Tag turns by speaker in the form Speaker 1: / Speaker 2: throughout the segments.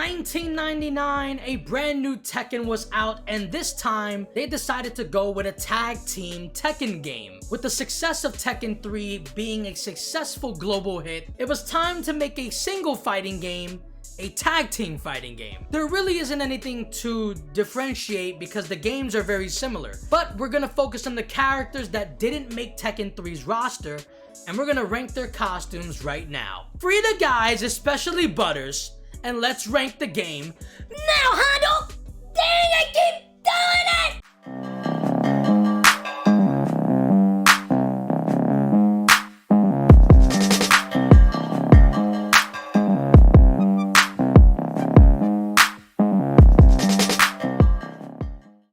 Speaker 1: 1999, a brand new Tekken was out, and this time they decided to go with a tag team Tekken game. With the success of Tekken 3 being a successful global hit, it was time to make a single fighting game a tag team fighting game. There really isn't anything to differentiate because the games are very similar, but we're gonna focus on the characters that didn't make Tekken 3's roster, and we're gonna rank their costumes right now. Free the guys, especially Butters, and let's rank the game now, Hondo! Dang, I keep doing it!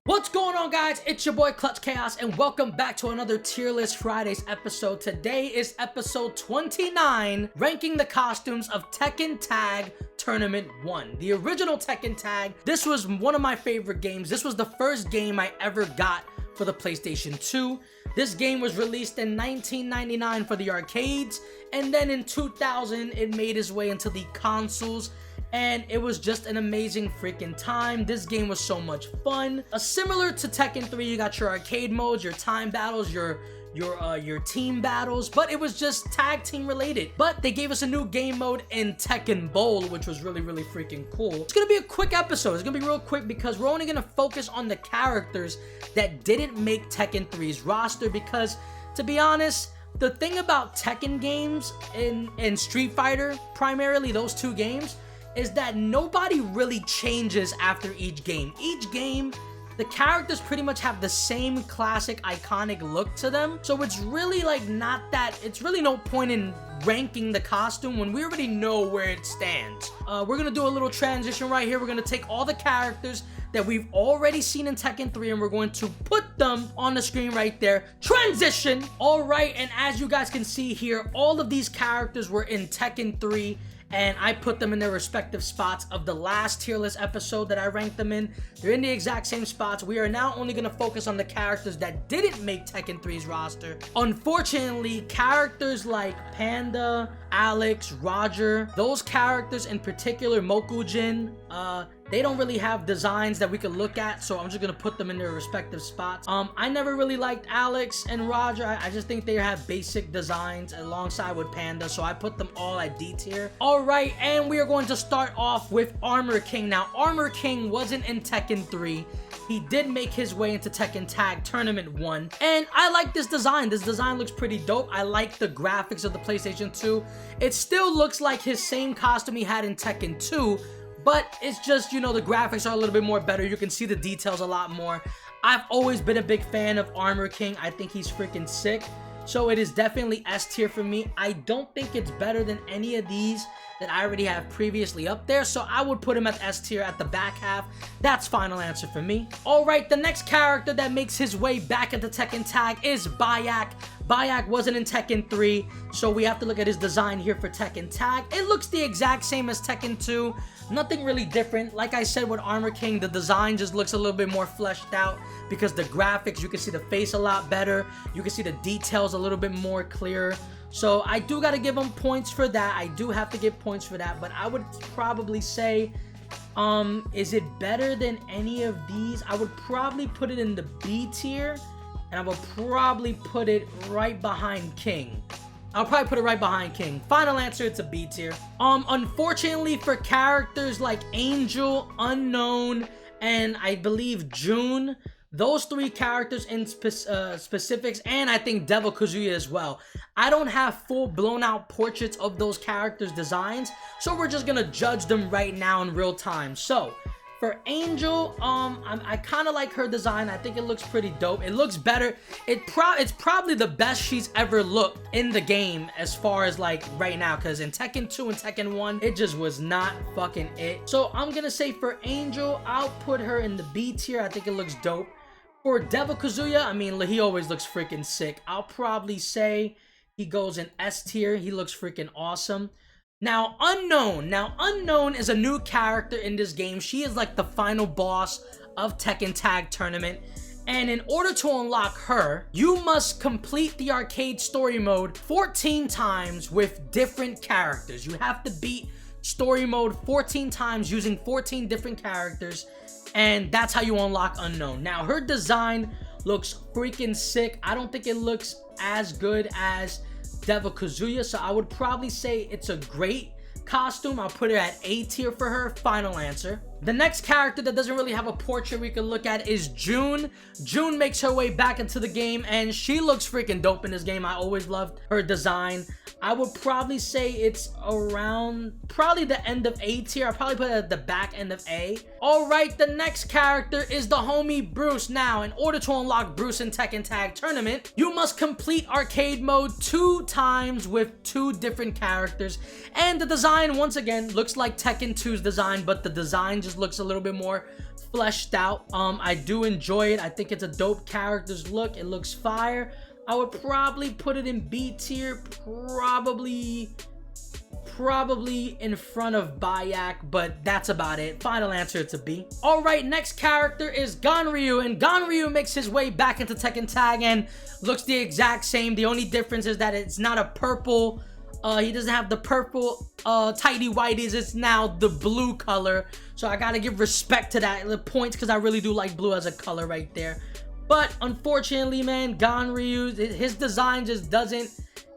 Speaker 1: What's going on, guys? It's your boy Clutch Chaos, and welcome back to another Tier List Fridays episode. Today is episode 29, ranking the costumes of Tekken Tag Tournament 1. The original Tekken Tag. This was one of my favorite games. This was the first game I ever got for the PlayStation 2. This game was released in 1999 for the arcades, and then in 2000 it made its way into the consoles. And it was just an amazing freaking time. This game was so much fun. Similar to Tekken 3, you got your arcade modes, your time battles, your team battles, but it was just tag team related. But they gave us a new game mode in Tekken Bowl, which was really freaking cool. It's gonna be a quick episode. It's gonna be real quick because we're only gonna focus on the characters that didn't make Tekken 3's roster, because to be honest, the thing about Tekken games and Street Fighter, primarily those two games, is that nobody really changes after each game. Each game, the characters pretty much have the same classic iconic look to them. So it's really like it's really no point in ranking the costume when we already know where it stands. We're gonna do a little transition right here. We're gonna take all the characters that we've already seen in Tekken 3 and we're going to put them on the screen right there. Transition! Alright, and as you guys can see here, all of these characters were in Tekken 3, and I put them in their respective spots of the last tier list episode that I ranked them in. They're in the exact same spots. We are now only going to focus on the characters that didn't make Tekken 3's roster. Unfortunately, characters like Panda, Alex, Roger, those characters in particular, Mokujin, they don't really have designs that we could look at, so I'm just gonna put them in their respective spots. I never really liked Alex and Roger. I just think they have basic designs alongside with Panda, so I put them all at D tier. Alright, and we are going to start off with Armor King. Now, Armor King wasn't in Tekken 3. He did make his way into Tekken Tag Tournament 1, and I like this design. This design looks pretty dope. I like the graphics of the PlayStation 2. It still looks like his same costume he had in Tekken 2, but it's just, you know, the graphics are a little bit more better. You can see the details a lot more. I've always been a big fan of Armor King. I think he's freaking sick. So it is definitely S tier for me. I don't think it's better than any of these that I already have previously up there, so I would put him at S tier at the back half. That's final answer for me. Alright, the next character that makes his way back into Tekken Tag is Bayak. Bayak wasn't in Tekken 3, so we have to look at his design here for Tekken Tag. It looks the exact same as Tekken 2. Nothing really different. Like I said with Armor King, the design just looks a little bit more fleshed out because the graphics, you can see the face a lot better. You can see the details a little bit more clear. So I do got to give him points for that. I do have to give points for that, but I would probably say, is it better than any of these? I would probably put it in the B tier, and I would probably put it right behind King. I'll probably put it right behind King. Final answer, it's a B tier. Unfortunately for characters like Angel, Unknown, and I believe June, those three characters in specifics, and I think Devil Kazuya as well, I don't have full blown out portraits of those characters' designs, so we're just gonna judge them right now in real time. So for Angel, I kind of like her design. I think it looks pretty dope. It looks better. It's probably the best she's ever looked in the game as far as like right now, because in Tekken 2 and Tekken 1, it just was not fucking it. So I'm gonna say for Angel, I'll put her in the B tier. I think it looks dope. For Devil Kazuya, I mean, he always looks freaking sick. I'll probably say he goes in S tier. He looks freaking awesome. Now, Unknown is a new character in this game. She is like the final boss of Tekken Tag Tournament. And in order to unlock her, you must complete the arcade story mode 14 times with different characters. You have to beat story mode 14 times using 14 different characters, and that's how you unlock Unknown. Now, her design looks freaking sick. I don't think it looks as good as Devil Kazuya, so I would probably say it's a great costume. I'll put it at A tier for her. Final answer. The next character that doesn't really have a portrait we can look at is June. June makes her way back into the game, and she looks freaking dope in this game. I always loved her design. I would probably say it's around probably the end of A tier. I'll probably put it at the back end of A. Alright, the next character is the homie Bruce. Now, in order to unlock Bruce in Tekken Tag Tournament, you must complete arcade mode 2 times with 2 different characters. And the design, once again, looks like Tekken 2's design, but the design just looks a little bit more fleshed out. I do enjoy it. I think it's a dope character's look. It looks fire. I would probably put it in B tier, probably in front of Bayak, but that's about it. Final answer, it's a B. Alright, next character is Ganryu, and Ganryu makes his way back into Tekken Tag and looks the exact same. The only difference is that it's not a purple, he doesn't have the purple tighty whities. It's now the blue color, so I gotta give respect to that, the points, because I really do like blue as a color right there. But unfortunately, man, Ganryu, his design just doesn't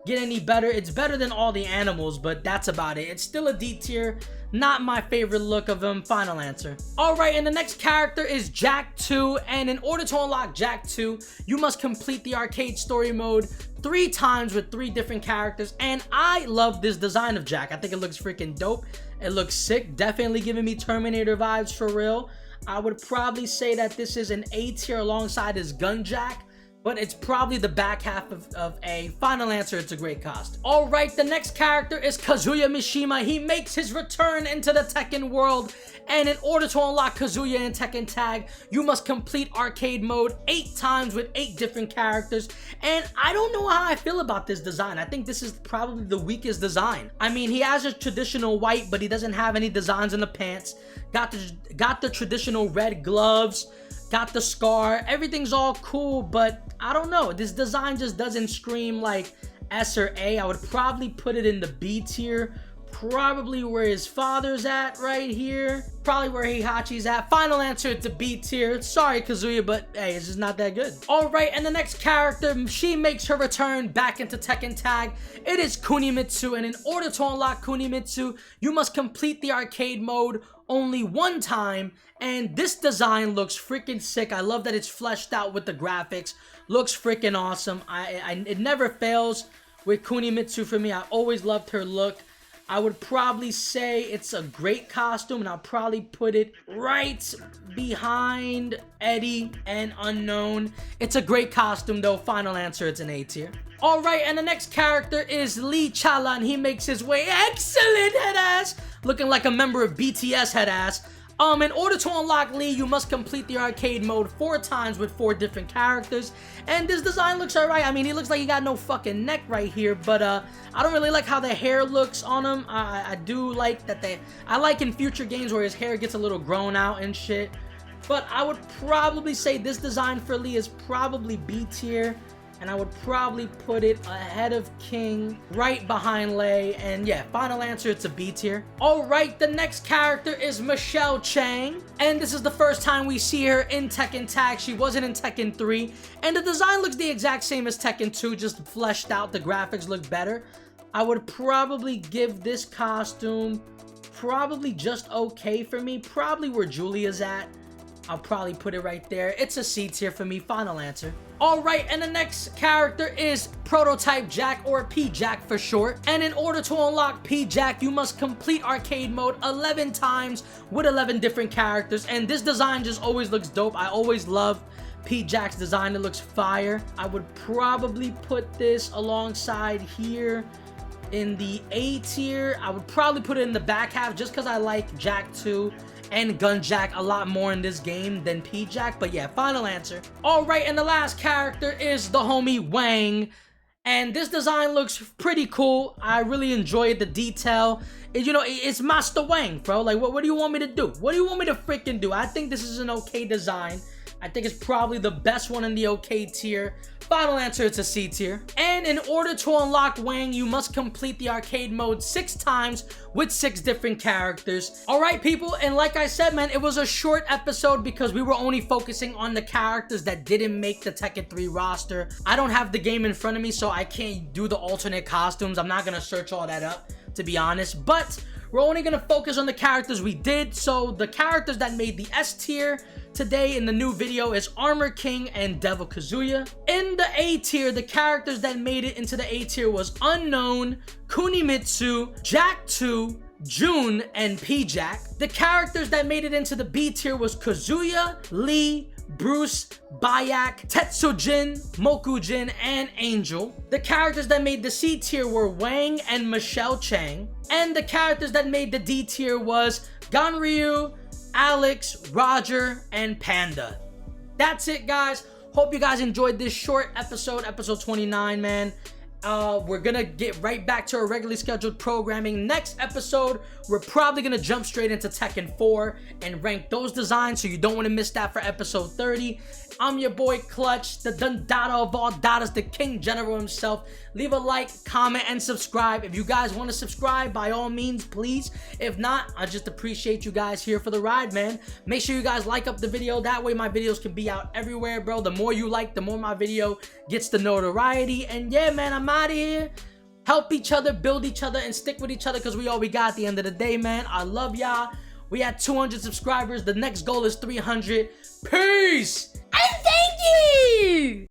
Speaker 1: get any better. It's better than all the animals, but that's about it. It's still a D tier. Not my favorite look of him. Final answer. Alright, and the next character is Jack 2. And in order to unlock Jack 2, you must complete the arcade story mode 3 times with 3 different characters. And I love this design of Jack. I think it looks freaking dope. It looks sick. Definitely giving me Terminator vibes for real. I would probably say that this is an A tier alongside his Gunjack, but it's probably the back half of A. Final answer, it's a great costume. Alright, the next character is Kazuya Mishima. He makes his return into the Tekken world, and in order to unlock Kazuya in Tekken Tag, you must complete arcade mode 8 times with 8 different characters, and I don't know how I feel about this design. I think this is probably the weakest design. I mean, he has a traditional white, but he doesn't have any designs in the pants. Got the traditional red gloves, got the scar, everything's all cool, but I don't know, this design just doesn't scream like S or A. I would probably put it in the B tier, probably where his father's at right here, probably where Heihachi's at. Final answer, it's a B tier. Sorry Kazuya, but hey, it's just not that good. Alright, and the next character, she makes her return back into Tekken Tag. It is Kunimitsu, and in order to unlock Kunimitsu, you must complete the arcade mode only 1 time, and this design looks freaking sick. I love that it's fleshed out with the graphics. Looks freaking awesome. It never fails with Kunimitsu for me. I always loved her look. I would probably say it's a great costume, and I'll probably put it right behind Eddie and Unknown. It's a great costume though. Final answer, it's an A tier. Alright, and the next character is Lee Chala, and he makes his way, excellent head ass, looking like a member of BTS head ass. In order to unlock Lee, you must complete the arcade mode 4 times with 4 different characters. And this design looks alright. I mean, he looks like he got no fucking neck right here, but I don't really like how the hair looks on him. I do like that I like in future games where his hair gets a little grown out and shit. But I would probably say this design for Lee is probably B tier. And I would probably put it ahead of King, right behind Lei, and yeah, final answer, it's a B tier. Alright, the next character is Michelle Chang, and this is the first time we see her in Tekken Tag. She wasn't in Tekken 3, and the design looks the exact same as Tekken 2, just fleshed out. The graphics look better. I would probably give this costume probably just okay for me, probably where Julia's at. I'll probably put it right there. It's a C tier for me. Final answer. Alright, and the next character is Prototype Jack, or P-Jack for short. And in order to unlock P-Jack, you must complete arcade mode 11 times with 11 different characters. And this design just always looks dope. I always love P-Jack's design. It looks fire. I would probably put this alongside here in the A tier. I would probably put it in the back half just because I like Jack 2 and Gunjack a lot more in this game than P-Jack, but yeah, final answer. Alright, and the last character is the homie Wang, and this design looks pretty cool. I really enjoyed the detail. It's Master Wang, bro. Like, what do you want me to do? What do you want me to freaking do? I think this is an okay design. I think it's probably the best one in the okay tier. Final answer, it's a C tier. And in order to unlock Wang, you must complete the arcade mode 6 times with 6 different characters. Alright people, and like I said, man, it was a short episode because we were only focusing on the characters that didn't make the Tekken 3 roster. I don't have the game in front of me, so I can't do the alternate costumes. I'm not gonna search all that up, to be honest, but we're only gonna focus on the characters we did. So the characters that made the S tier today in the new video is Armor King and Devil Kazuya. In the A tier, the characters that made it into the A tier was Unknown, Kunimitsu, Jack 2, Jun, and P-Jack. The characters that made it into the B tier was Kazuya, Lee, Bruce, Bayak, Tetsujin, Mokujin, and Angel. The characters that made the C tier were Wang and Michelle Chang. And the characters that made the D tier was Ganryu, Alex, Roger, and Panda. That's it, guys. Hope you guys enjoyed this short episode, episode 29, man. We're gonna get right back to our regularly scheduled programming. Next episode, we're probably gonna jump straight into Tekken 4 and rank those designs, so you don't want to miss that for episode 30. I'm your boy Clutch, the Dundada of all datas, the King General himself. Leave a like, comment, and subscribe. If you guys want to subscribe, by all means, please. If not, I just appreciate you guys here for the ride, man. Make sure you guys like up the video. That way my videos can be out everywhere, bro. The more you like, the more my video gets the notoriety. And yeah, man, I'm out of here. Help each other, build each other, and stick with each other, because we all we got at the end of the day, man. I love y'all. We had 200 subscribers. The next goal is 300. Peace! And thank you!